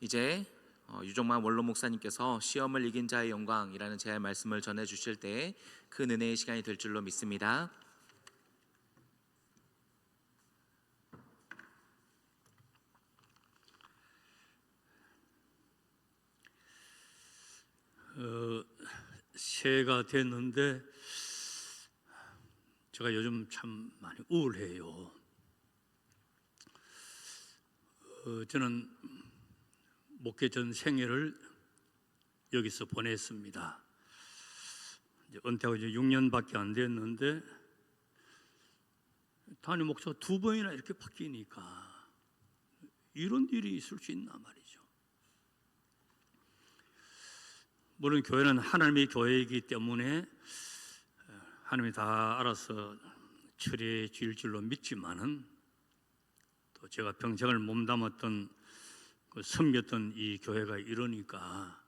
이제 유종만 원로 목사님께서 시험을 이긴 자의 영광이라는 제 말씀을 전해 주실 때 큰 은혜의 시간이 될 줄로 믿습니다. 새해가 됐는데 제가 요즘 참 많이 우울해요. 저는 목회 전 생애를 여기서 보냈습니다. 이제 은퇴하고 이제 6년밖에 안 됐는데 담임 목사가 2번이나 이렇게 바뀌니까 이런 일이 있을 수 있나 말이죠. 물론 교회는 하나님의 교회이기 때문에 하나님이 다 알아서 처리해 줄 줄로 믿지만은, 또 제가 평생을 몸담았던 섬겼던 이 교회가 이러니까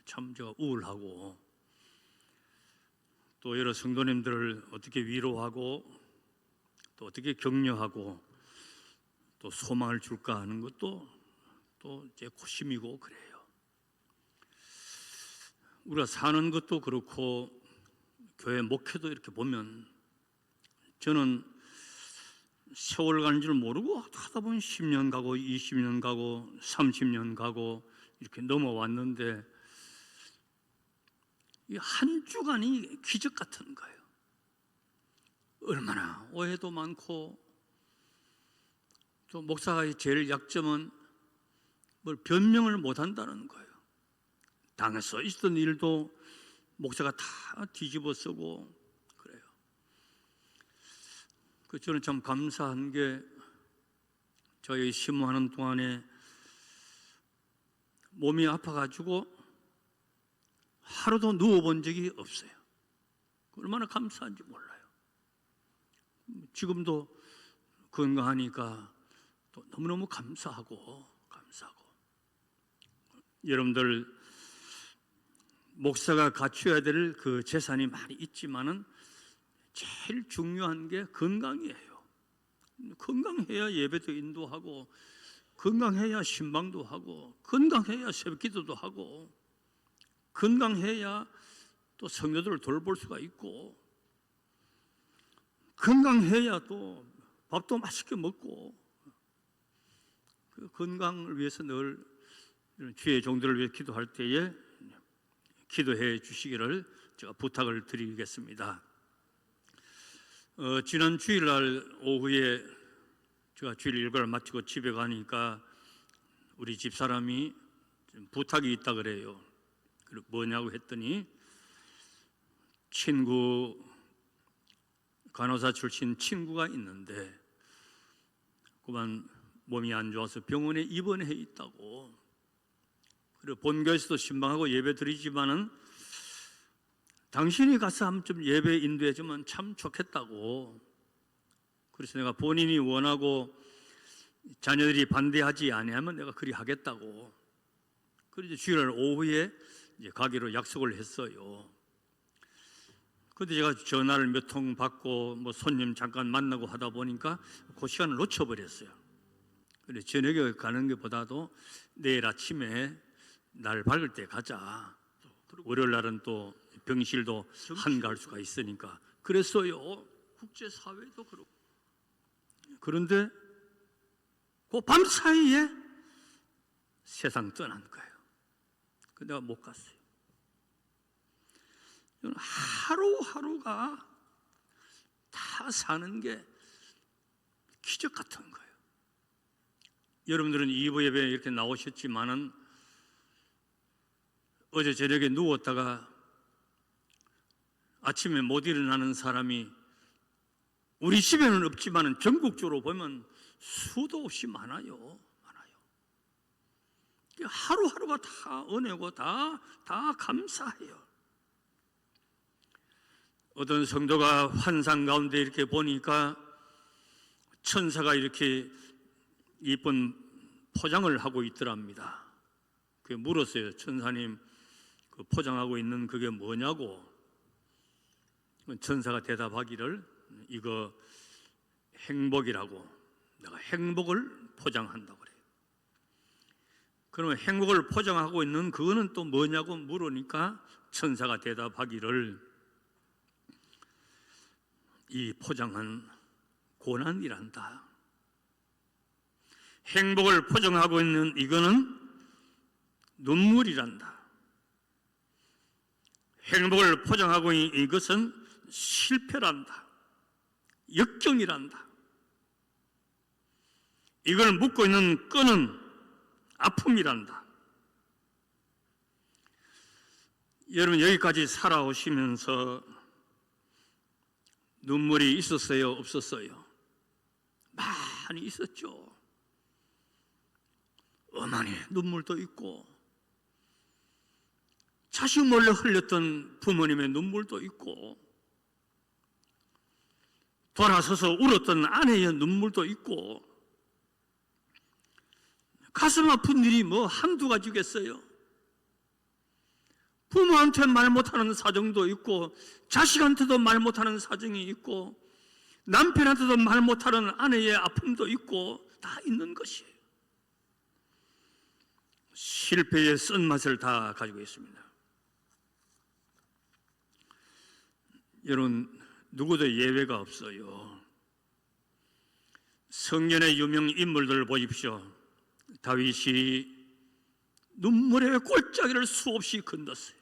참 제가 우울하고, 또 여러 성도님들을 어떻게 위로하고 또 어떻게 격려하고 또 소망을 줄까 하는 것도 또 제 고심이고 그래요. 우리가 사는 것도 그렇고 교회 목회도 이렇게 보면, 저는 세월 가는 줄 모르고 하다 보면 10년 가고 20년 가고 30년 가고 이렇게 넘어왔는데, 이 한 주간이 기적 같은 거예요. 얼마나 오해도 많고, 또 목사의 제일 약점은 뭘 변명을 못 한다는 거예요. 당에서 있었던 일도 목사가 다 뒤집어 쓰고 그래요. 저는 참 감사한 게, 저희 심호하는 동안에 몸이 아파가지고 하루도 누워본 적이 없어요. 얼마나 감사한지 몰라요. 지금도 건강하니까 또 너무너무 감사하고. 여러분들, 목사가 갖춰야 될 그 재산이 많이 있지만은 제일 중요한 게 건강이에요. 건강해야 예배도 인도하고, 건강해야 신방도 하고, 건강해야 새벽기도도 하고, 건강해야 또 성도들을 돌볼 수가 있고, 건강해야 또 밥도 맛있게 먹고, 그 건강을 위해서 늘 주의 종들을 위해 기도할 때에 기도해 주시기를 제가 부탁을 드리겠습니다. 지난 주일날 오후에 제가 주일 일과를 마치고 집에 가니까 우리 집사람이 부탁이 있다 그래요. 뭐냐고 했더니, 친구, 간호사 출신 친구가 있는데 그만 몸이 안 좋아서 병원에 입원해 있다고. 그리고 본교에서도 신방하고 예배 드리지만은 당신이 가서 한 좀 예배 인도해 주면 참 좋겠다고. 그래서 내가 본인이 원하고 자녀들이 반대하지 아니하면 내가 그리 하겠다고. 그래서 주일날 오후에 이제 가기로 약속을 했어요. 그런데 제가 전화를 몇 통 받고 뭐 손님 잠깐 만나고 하다 보니까 그 시간을 놓쳐버렸어요. 그래서 저녁에 가는 것보다도 내일 아침에 날 밝을 때 가자. 월요일 날은 또 병실도 한가할 수가 있으니까 그랬어요. 국제사회도 그렇고. 그런데 그 밤 사이에 세상 떠난 거예요. 근데 내가 못 갔어요. 하루하루가 다 사는 게 기적 같은 거예요. 여러분들은 2부 예배에 이렇게 나오셨지만은 어제 저녁에 누웠다가 아침에 못 일어나는 사람이 우리 집에는 없지만은 전국적으로 보면 수도 없이 많아요. 하루하루가 다 은혜고 다 감사해요. 어떤 성도가 환상 가운데 이렇게 보니까 천사가 이렇게 이쁜 포장을 하고 있더랍니다. 그게 물었어요. 천사님, 그 포장하고 있는 그게 뭐냐고. 천사가 대답하기를, 이거 행복이라고. 내가 행복을 포장한다고 그래요. 그러면 행복을 포장하고 있는 그거는 또 뭐냐고 물으니까 천사가 대답하기를 이 포장은 고난이란다. 행복을 포장하고 있는 이거는 눈물이란다. 행복을 포장하고 있는 이것은 실패란다. 역경이란다. 이걸 묶고 있는 끈은 아픔이란다. 여러분, 여기까지 살아오시면서 눈물이 있었어요? 없었어요? 많이 있었죠. 어머니 눈물도 있고, 자식 몰래 흘렸던 부모님의 눈물도 있고, 돌아서서 울었던 아내의 눈물도 있고, 가슴 아픈 일이 뭐 한두 가지겠어요? 부모한테 말 못하는 사정도 있고, 자식한테도 말 못하는 사정이 있고, 남편한테도 말 못하는 아내의 아픔도 있고, 다 있는 것이에요. 실패의 쓴맛을 다 가지고 있습니다. 여러분, 누구도 예외가 없어요. 성경의 유명 인물들을 보십시오. 다윗이 눈물의 골짜기를 수없이 건넜어요.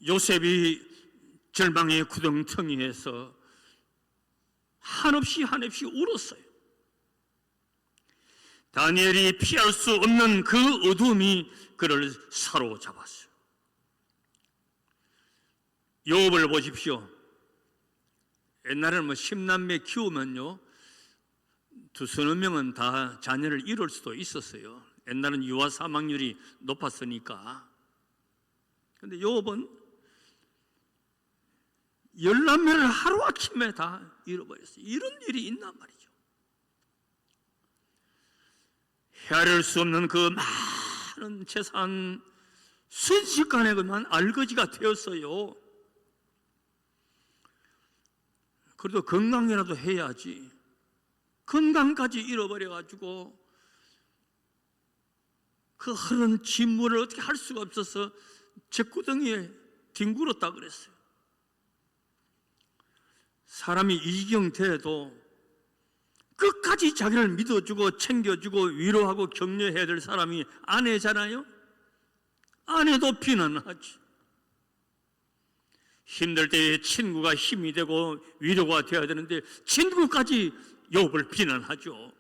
요셉이 절망의 구덩텅이에서 한없이 울었어요. 다니엘이 피할 수 없는 그 어둠이 그를 사로잡았어요. 욥을 보십시오. 옛날에는 뭐 10남매 키우면요, 두서너 명은 다 자녀를 이룰 수도 있었어요. 옛날은 유아 사망률이 높았으니까. 그런데 욥은 10남매를 하루아침에 다 잃어버렸어요. 이런 일이 있단 말이죠. 헤아릴 수 없는 그 많은 재산, 순식간에 그만 알거지가 되었어요. 그래도 건강이라도 해야지. 건강까지 잃어버려가지고 그 흐른 진물을 어떻게 할 수가 없어서 젖구덩이에 뒹굴었다 그랬어요. 사람이 이 지경 돼도 끝까지 자기를 믿어주고 챙겨주고 위로하고 격려해야 될 사람이 아내잖아요. 아내도 비난하지. 힘들 때에 친구가 힘이 되고 위로가 되어야 되는데 친구까지 욥을 비난하죠.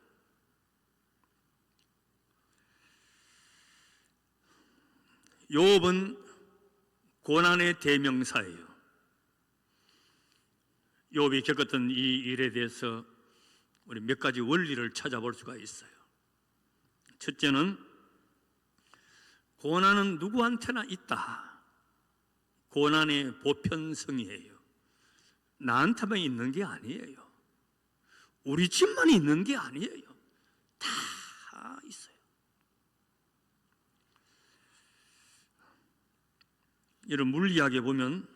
욥은 고난의 대명사예요. 욥이 겪었던 이 일에 대해서 우리 몇 가지 원리를 찾아볼 수가 있어요. 첫째는 고난은 누구한테나 있다. 고난의 보편성이에요. 나한테만 있는 게 아니에요. 우리 집만 있는 게 아니에요. 다 있어요. 이런 물리학에 보면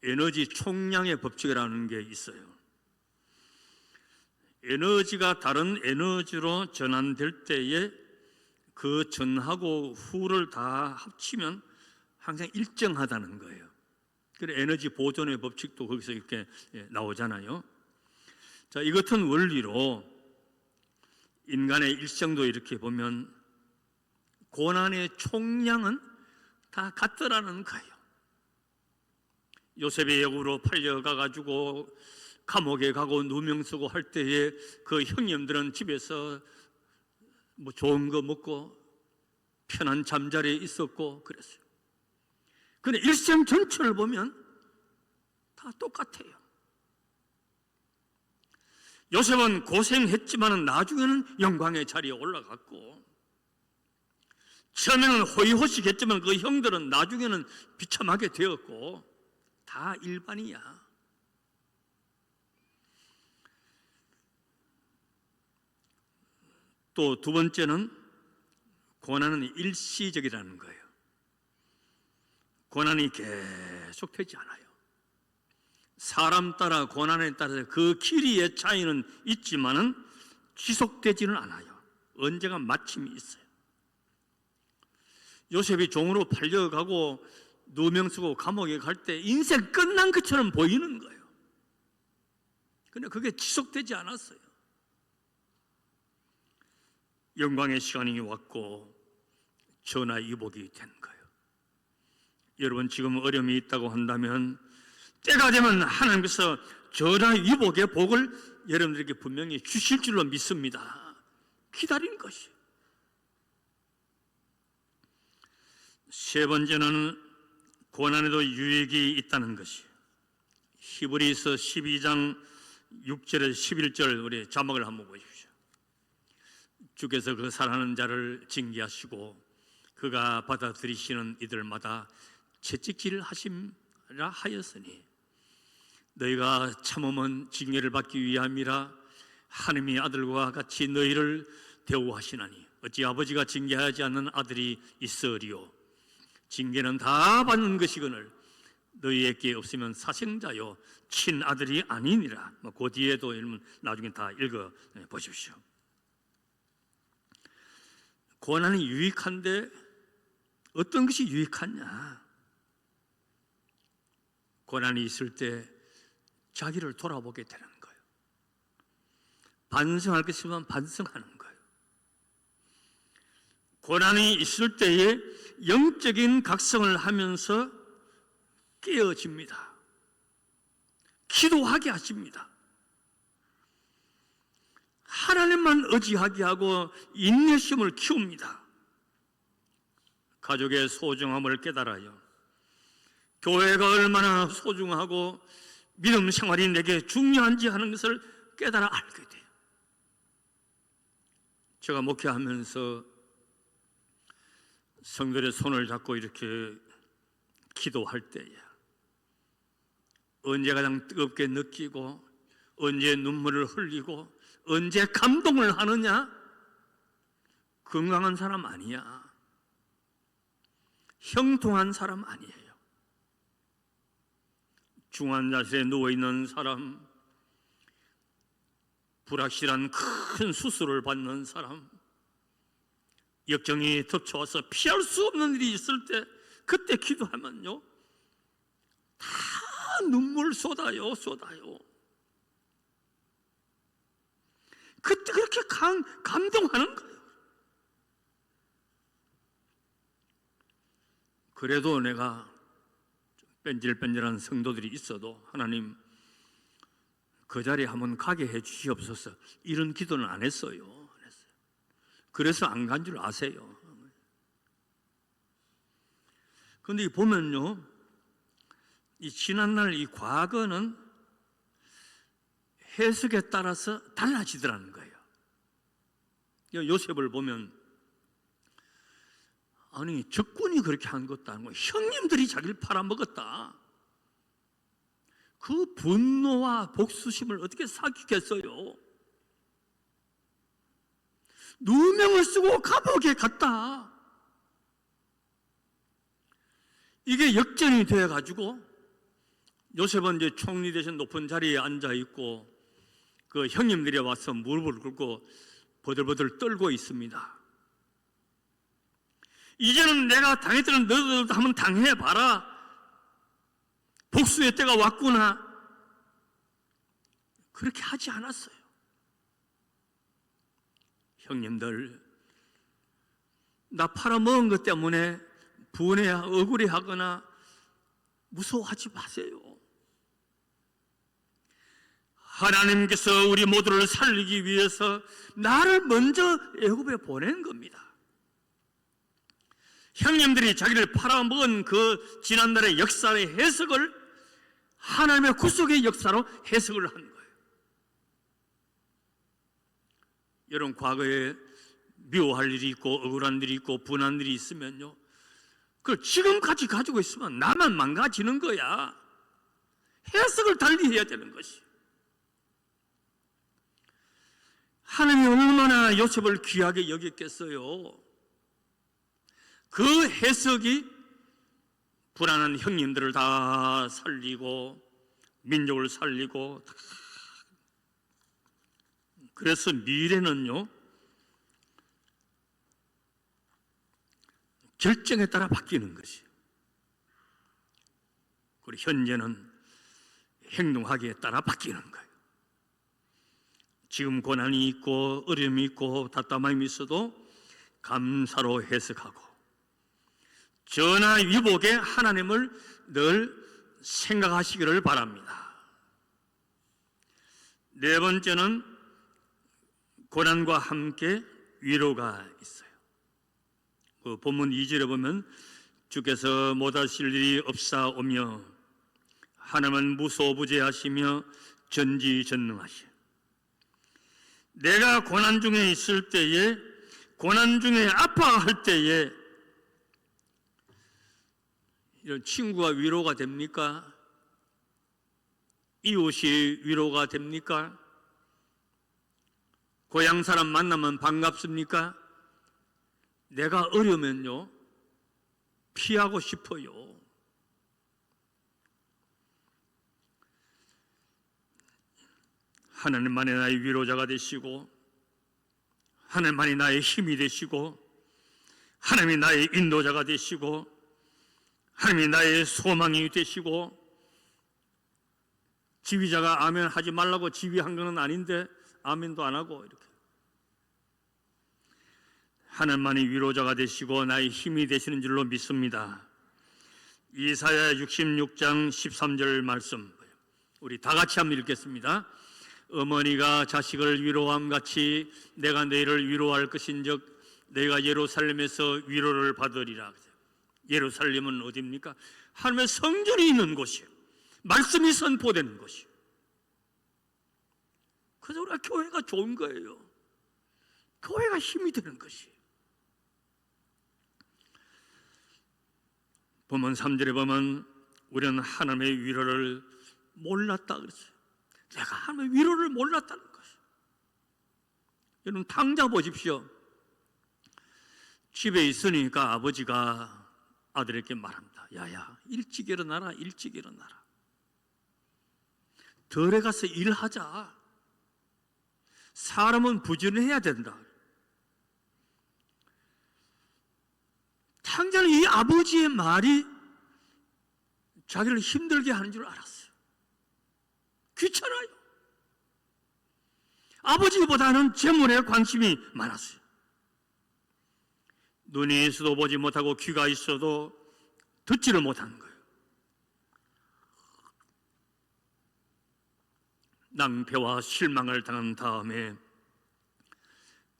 에너지 총량의 법칙이라는 게 있어요. 에너지가 다른 에너지로 전환될 때에 그 전하고 후를 다 합치면 항상 일정하다는 거예요. 그래서 에너지 보존의 법칙도 거기서 이렇게 나오잖아요. 자, 이 같은 원리로 인간의 일생도 이렇게 보면 고난의 총량은 다 같더라는 거예요. 요셉의 역으로 팔려가가지고 감옥에 가고 누명 쓰고 할 때에 그 형님들은 집에서 뭐 좋은 거 먹고 편한 잠자리에 있었고 그랬어요. 근데 일생 전체를 보면 다 똑같아요. 요셉은 고생했지만 나중에는 영광의 자리에 올라갔고, 처음에는 호의호식했지만 그 형들은 나중에는 비참하게 되었고, 다 일반이야. 또 두 번째는 고난은 일시적이라는 거예요. 고난이 계속 되지 않아요. 사람 따라 고난에 따라서 그 길이의 차이는 있지만은 지속되지는 않아요. 언제가 마침이 있어요. 요셉이 종으로 팔려가고 누명 쓰고 감옥에 갈 때 인생 끝난 것처럼 보이는 거예요. 근데 그게 지속되지 않았어요. 영광의 시간이 왔고 전화위복이 된 거예요. 여러분, 지금 어려움이 있다고 한다면 때가 되면 하나님께서 전화위복의 복을 여러분들에게 분명히 주실 줄로 믿습니다. 기다리는 것이. 세 번째는 고난에도 유익이 있다는 것이. 히브리서 12장 6절에서 11절 우리 자막을 한번 보십시오. 주께서 그 사랑하는 자를 징계하시고 그가 받아들이시는 이들마다 채찍질을 하심이라 하였으니 너희가 참음은 징계를 받기 위함이라. 하나님이 아들과 같이 너희를 대우하시나니 어찌 아버지가 징계하지 않는 아들이 있으리요. 징계는 다 받는 것이거늘 너희에게 없으면 사생자요 친아들이 아니니라. 그 뒤에도 나중에 다 읽어 보십시오. 고난이 유익한데 어떤 것이 유익하냐? 고난이 있을 때 자기를 돌아보게 되는 거예요. 반성할 것 있으면 반성하는 거예요. 고난이 있을 때에 영적인 각성을 하면서 깨어집니다. 기도하게 하십니다. 하나님만 의지하게 하고 인내심을 키웁니다. 가족의 소중함을 깨달아요. 교회가 얼마나 소중하고 믿음 생활이 내게 중요한지 하는 것을 깨달아 알게 돼요. 제가 목회하면서 성들의 손을 잡고 이렇게 기도할 때에 언제 가장 뜨겁게 느끼고 언제 눈물을 흘리고 언제 감동을 하느냐? 건강한 사람 아니야. 형통한 사람 아니에요. 중환자실에 누워있는 사람, 불확실한 큰 수술을 받는 사람, 역정이 덮쳐와서 피할 수 없는 일이 있을 때 그때 기도하면요 다 눈물 쏟아요. 그때 그렇게 감동하는 거예요. 그래도 내가 뺀질뺀질한 성도들이 있어도 하나님 그 자리에 한번 가게 해 주시옵소서, 이런 기도는 안 했어요. 그래서 안 간 줄 아세요. 그런데 보면요, 이 지난날 이 과거는 해석에 따라서 달라지더라는 거예요. 요셉을 보면 아니 적군이 그렇게 한 것도 아니고 형님들이 자기를 팔아먹었다. 그 분노와 복수심을 어떻게 삭히겠어요? 누명을 쓰고 감옥에 갔다. 이게 역전이 되어가지고 요셉은 이제 총리 대신 높은 자리에 앉아 있고 그 형님들이 와서 무릎을 꿇고 버들버들 떨고 있습니다. 이제는 내가 당했던 너희들도 한번 당해봐라. 복수의 때가 왔구나. 그렇게 하지 않았어요. 형님들, 나 팔아먹은 것 때문에 억울해하거나 무서워하지 마세요. 하나님께서 우리 모두를 살리기 위해서 나를 먼저 애굽에 보낸 겁니다. 형님들이 자기를 팔아먹은 그 지난날의 역사의 해석을 하나님의 구속의 역사로 해석을 한 거예요. 여러분, 과거에 미워할 일이 있고 억울한 일이 있고 분한 일이 있으면요, 그걸 지금까지 가지고 있으면 나만 망가지는 거야. 해석을 달리 해야 되는 것이. 하나님이 얼마나 요셉을 귀하게 여겼겠어요. 그 해석이 불안한 형님들을 다 살리고 민족을 살리고, 그래서 미래는요 결정에 따라 바뀌는 것이. 그리고 현재는 행동하기에 따라 바뀌는 거예요. 지금 고난이 있고 어려움이 있고 답답함이 있어도 감사로 해석하고 전화위복의 하나님을 늘 생각하시기를 바랍니다. 네 번째는 고난과 함께 위로가 있어요. 그 본문 2절에 보면 주께서 못하실 일이 없사오며 하나님은 무소부재하시며 전지전능하시오. 내가 고난 중에 있을 때에, 고난 중에 아파할 때에 이런 친구가 위로가 됩니까? 이웃이 위로가 됩니까? 고향 사람 만나면 반갑습니까? 내가 어려우면요 피하고 싶어요. 하나님만이 나의 위로자가 되시고 하나님만이 나의 힘이 되시고 하나님이 나의 인도자가 되시고 하나님이 나의 소망이 되시고, 지휘자가 아멘 하지 말라고 지휘한 건 아닌데 아멘도 안 하고 이렇게 하나님만이 위로자가 되시고 나의 힘이 되시는 줄로 믿습니다. 이사야 66장 13절 말씀 우리 다 같이 한번 읽겠습니다. 어머니가 자식을 위로함 같이 내가 너희를 위로할 것인즉 너희가 예루살렘에서 위로를 받으리라. 예루살렘은 어디입니까? 하나님의 성전이 있는 곳이에요. 말씀이 선포되는 곳이에요. 그래서 우리가 교회가 좋은 거예요. 교회가 힘이 되는 것이에요. 보면 3절에 보면 우리는 하나님의 위로를 몰랐다 그랬어요. 내가 하나님의 위로를 몰랐다는 것이에요. 여러분 당장 보십시오. 집에 있으니까 아버지가 아들에게 말합니다. 야야 일찍 일어나라, 일찍 일어나라. 덜에 가서 일하자. 사람은 부지런해야 된다. 당장 이 아버지의 말이 자기를 힘들게 하는 줄 알았어요. 귀찮아요. 아버지보다는 재물에 관심이 많았어요. 눈이 있어도 보지 못하고 귀가 있어도 듣지를 못하는 거예요. 낭패와 실망을 당한 다음에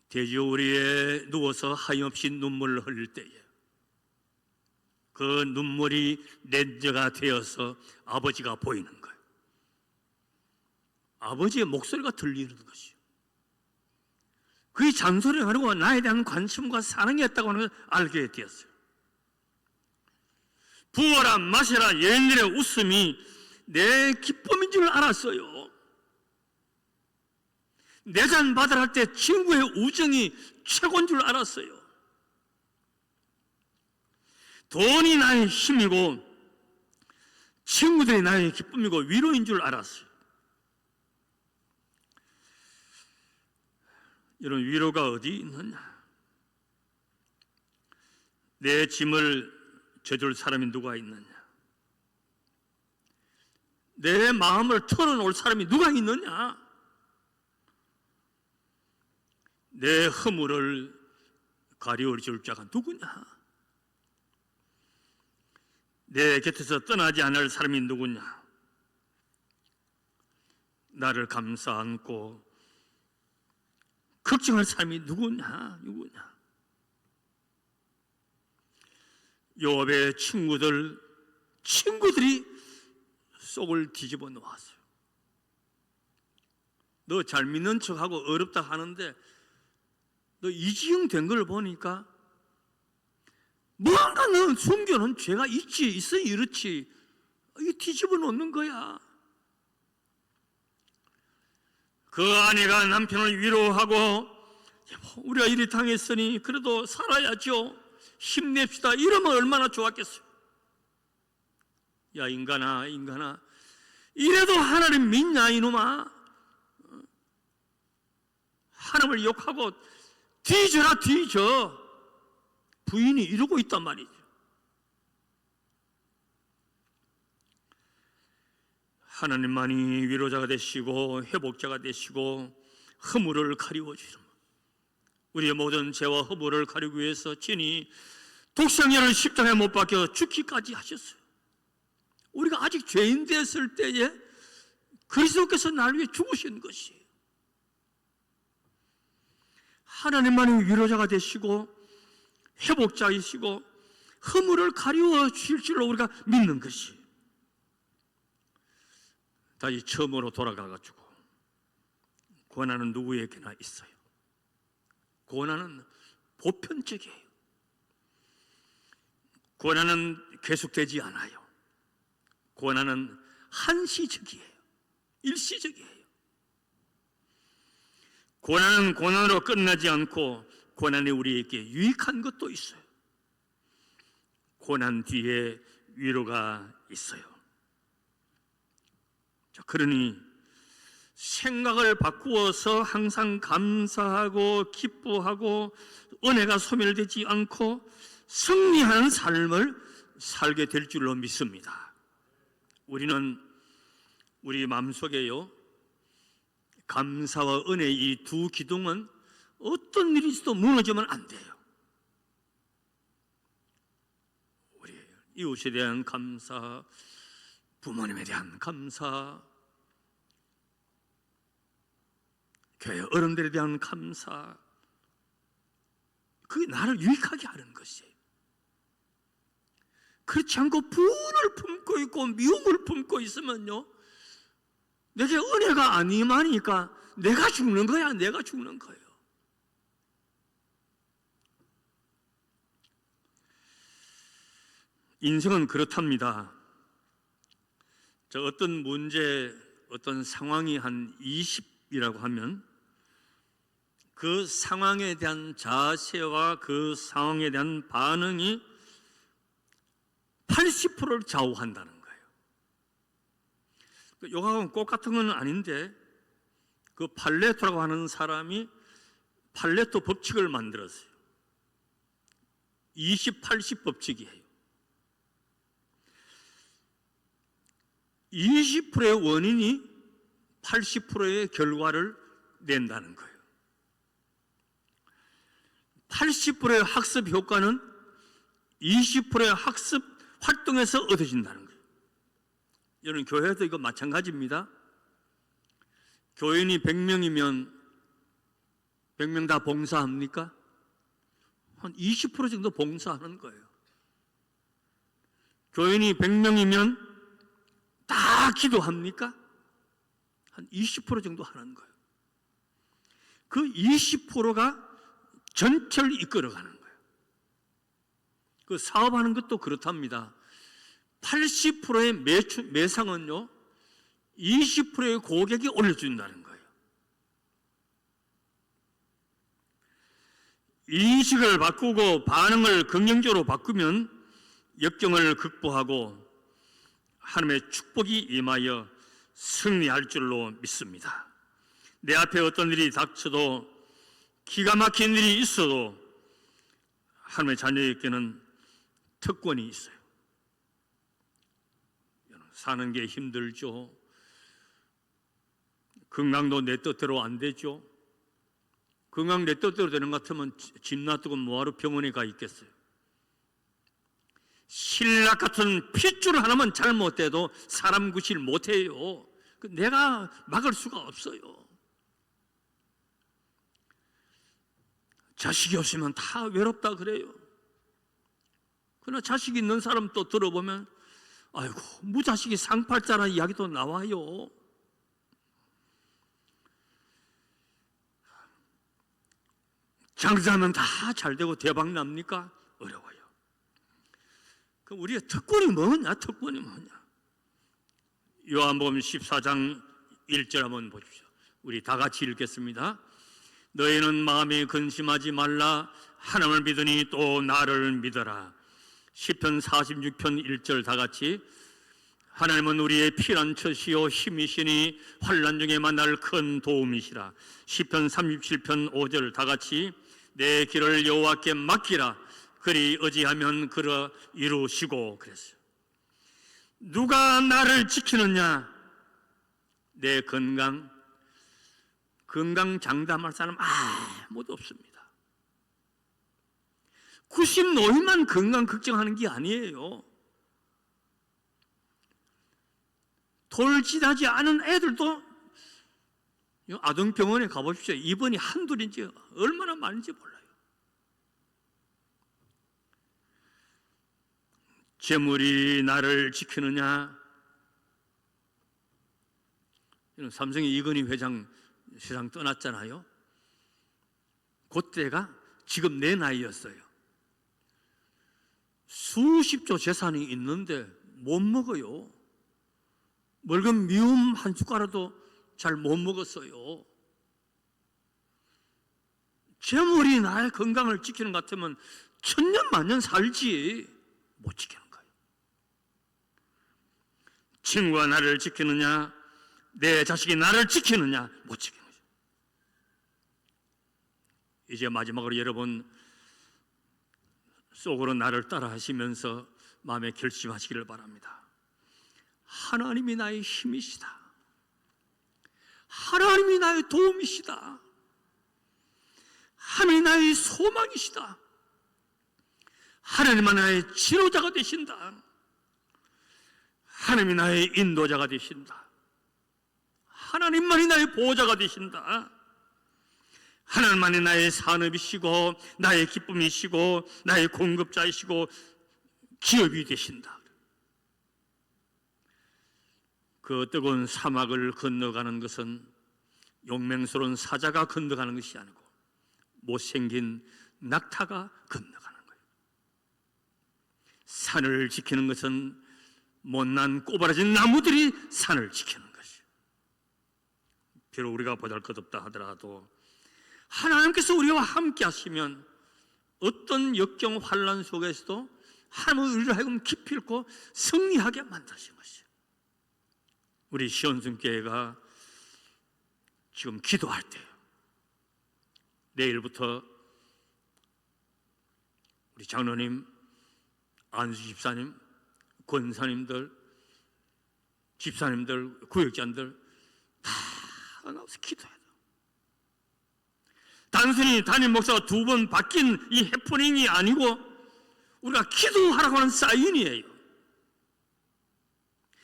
돼지우리에 누워서 하염없이 눈물을 흘릴 때에 그 눈물이 렌즈가 되어서 아버지가 보이는 거예요. 아버지의 목소리가 들리는 것이요. 그의 잔소리가 아니고 나에 대한 관심과 사랑이었다고 하는 걸 알게 되었어요. 부어라 마셔라 여인들의 웃음이 내 기쁨인 줄 알았어요. 내 잔 받으라 할 때 친구의 우정이 최고인 줄 알았어요. 돈이 나의 힘이고 친구들이 나의 기쁨이고 위로인 줄 알았어요. 이런 위로가 어디 있느냐? 내 짐을 져줄 사람이 누가 있느냐? 내 마음을 털어놓을 사람이 누가 있느냐? 내 허물을 가려줄 자가 누구냐? 내 곁에서 떠나지 않을 사람이 누구냐? 나를 감싸 안고 걱정할 사람이 누구냐? 요압의 친구들이 속을 뒤집어 놓았어요. 너 잘 믿는 척하고 어렵다 하는데 너 이지영 된 걸 보니까 뭔가 너 숨겨놓은 죄가 있어 이렇지. 이게 뒤집어 놓는 거야. 그 아내가 남편을 위로하고 우리가 이리 당했으니 그래도 살아야죠. 힘냅시다. 이러면 얼마나 좋았겠어요. 야 인간아 이래도 하나님 믿냐 이놈아. 하나님을 욕하고 뒤져라 뒤져. 부인이 이러고 있단 말이죠. 하나님만이 위로자가 되시고 회복자가 되시고 허물을 가리워 주시는, 우리의 모든 죄와 허물을 가리기 위해서 친히 독생자를 십자가에 못 박혀 죽기까지 하셨어요. 우리가 아직 죄인 됐을 때에 그리스도께서 나를 위해 죽으신 것이에요. 하나님만이 위로자가 되시고 회복자이시고 허물을 가리워 주실 줄로 우리가 믿는 것이, 다시 처음으로 돌아가가지고 고난은 누구에게나 있어요. 고난은 보편적이에요. 고난은 계속되지 않아요. 고난은 한시적이에요. 일시적이에요. 고난은 고난으로 끝나지 않고 고난이 우리에게 유익한 것도 있어요. 고난 뒤에 위로가 있어요. 자, 그러니 생각을 바꾸어서 항상 감사하고 기뻐하고 은혜가 소멸되지 않고 승리하는 삶을 살게 될 줄로 믿습니다. 우리는 우리 마음속에요, 감사와 은혜 이 두 기둥은 어떤 일이 있어도 무너지면 안 돼요. 우리 이웃에 대한 감사, 부모님에 대한 감사, 교회 어른들에 대한 감사, 그게 나를 유익하게 하는 것이에요. 그렇지 않고 분을 품고 있고 미움을 품고 있으면요, 내게 은혜가 안 임하니까 내가 죽는 거야. 내가 죽는 거예요. 인생은 그렇답니다. 저 어떤 문제, 어떤 상황이 한 20이라고 하면 그 상황에 대한 자세와 그 상황에 대한 반응이 80%를 좌우한다는 거예요. 요가는 꽃 같은 건 아닌데, 그 팔레토라고 하는 사람이 팔레토 법칙을 만들었어요. 20-80 법칙이에요. 20%의 원인이 80%의 결과를 낸다는 거예요. 80%의 학습 효과는 20%의 학습 활동에서 얻어진다는 거예요. 여러분, 교회도 이거 마찬가지입니다. 교인이 100명이면 100명 다 봉사합니까? 한 20% 정도 봉사하는 거예요. 교인이 100명이면 다 기도합니까? 한 20% 정도 하는 거예요. 그 20%가 전체를 이끌어가는 거예요. 그 사업하는 것도 그렇답니다. 80%의 매상은요, 20%의 고객이 올려준다는 거예요. 인식을 바꾸고 반응을 긍정적으로 바꾸면 역경을 극복하고 하나님의 축복이 임하여 승리할 줄로 믿습니다. 내 앞에 어떤 일이 닥쳐도, 기가 막힌 일이 있어도 하나님의 자녀에게는 특권이 있어요. 사는 게 힘들죠. 건강도 내 뜻대로 안 되죠. 건강 내 뜻대로 되는 것 같으면 집 놔두고 뭐하러 병원에 가 있겠어요. 신락 같은 핏줄 하나만 잘못돼도 사람 구실 못해요. 내가 막을 수가 없어요. 자식이 없으면 다 외롭다 그래요. 그러나 자식이 있는 사람 또 들어보면, 아이고, 무자식이 상팔자라는 이야기도 나와요. 장사하면 다 잘 되고 대박 납니까? 어려워요. 그럼 우리의 특권이 뭐냐? 특권이 뭐냐? 요한복음 14장 1절 한번 보십시오. 우리 다 같이 읽겠습니다. 너희는 마음에 근심하지 말라. 하나님을 믿으니 또 나를 믿어라. 시편 46편 1절 다 같이. 하나님은 우리의 피난처시요 힘이시니 환난 중에 만날 큰 도움이시라. 시편 37편 5절 다 같이. 내 길을 여호와께 맡기라. 그리 의지하면 그러 이루시고 그랬어요. 누가 나를 지키느냐? 내 건강 장담할 사람 아무도 없습니다. 90 노인만 건강 걱정하는 게 아니에요. 돌진하지 않은 애들도 아동병원에 가보십시오. 입원이 한둘인지 얼마나 많은지 몰라요. 재물이 나를 지키느냐? 삼성의 이건희 회장 세상 떠났잖아요. 그때가 지금 내 나이였어요. 수십조 재산이 있는데 못 먹어요. 멀건 미움 한 숟가락도 잘 못 먹었어요. 재물이 나의 건강을 지키는 것 같으면 천년 만년 살지 못 지키는 거예요. 친구가 나를 지키느냐? 내 자식이 나를 지키느냐? 못 지키는 거죠. 이제 마지막으로 여러분 속으로 나를 따라 하시면서 마음에 결심하시기를 바랍니다. 하나님이 나의 힘이시다. 하나님이 나의 도움이시다. 하나님이 나의 소망이시다. 하나님은 나의 지도자가 되신다. 하나님이 나의 인도자가 되신다. 하나님만이 나의 보호자가 되신다. 하나님만이 나의 산업이시고 나의 기쁨이시고 나의 공급자이시고 기업이 되신다. 그 뜨거운 사막을 건너가는 것은 용맹스러운 사자가 건너가는 것이 아니고 못생긴 낙타가 건너가는 거예요. 산을 지키는 것은 못난 꼬바라진 나무들이 산을 지키는 것이에요. 비록 우리가 보잘것없다 하더라도 하나님께서 우리와 함께 하시면 어떤 역경 환난 속에서도 하나님은 우리를 하여금 기필코 승리하게 만드신 것이에요. 우리 시온순교회가 지금 기도할 때예요. 내일부터 우리 장로님, 안수 집사님, 권사님들, 집사님들, 구역장들 다 나와서 기도해야 돼요. 단순히 담임 목사가 2번 바뀐 이 해프닝이 아니고 우리가 기도하라고 하는 사인이에요.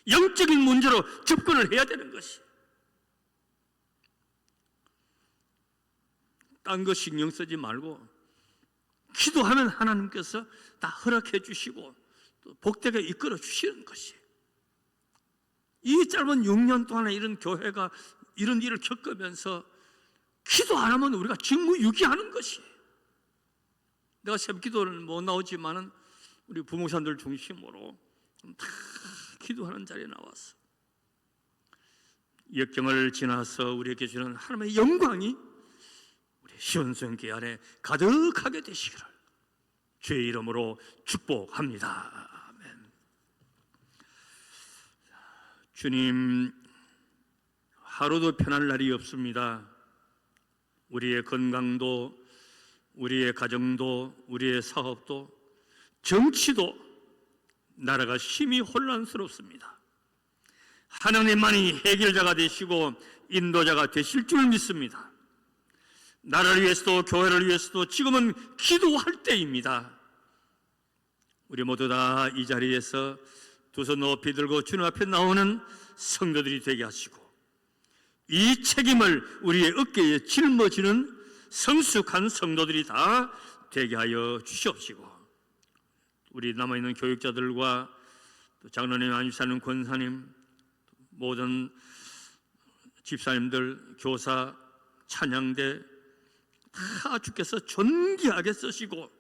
영적인 문제로 접근을 해야 되는 것이. 딴 거 신경 쓰지 말고 기도하면 하나님께서 다 허락해 주시고 또 복되게 이끌어 주시는 것이. 이 짧은 6년 동안에 이런 교회가 이런 일을 겪으면서 기도 안 하면 우리가 직무유기하는 것이. 내가 새벽기도는 못 나오지만은 우리 부목사님들 중심으로 다 기도하는 자리에 나왔어. 역경을 지나서 우리에게 주는 하나님의 영광이 우리 시온순교회 안에 가득하게 되시기를 주의 이름으로 축복합니다. 아멘. 주님, 하루도 편할 날이 없습니다. 우리의 건강도, 우리의 가정도, 우리의 사업도, 정치도 나라가 심히 혼란스럽습니다. 하나님만이 해결자가 되시고 인도자가 되실 줄 믿습니다. 나라를 위해서도 교회를 위해서도 지금은 기도할 때입니다. 우리 모두 다 이 자리에서 두 손 높이 들고 주님 앞에 나오는 성도들이 되게 하시고 이 책임을 우리의 어깨에 짊어지는 성숙한 성도들이 다 되게 하여 주시옵시고 우리 남아있는 교육자들과 또 장로님, 안집사님, 권사님, 모든 집사님들, 교사, 찬양대 다 주께서 존귀하게 쓰시고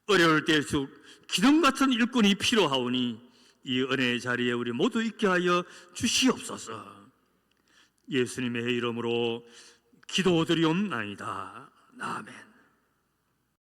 어려울 때일수록 기둥 같은 일꾼이 필요하오니 이 은혜의 자리에 우리 모두 있게 하여 주시옵소서. 예수님의 이름으로 기도드리옵나이다. 아멘.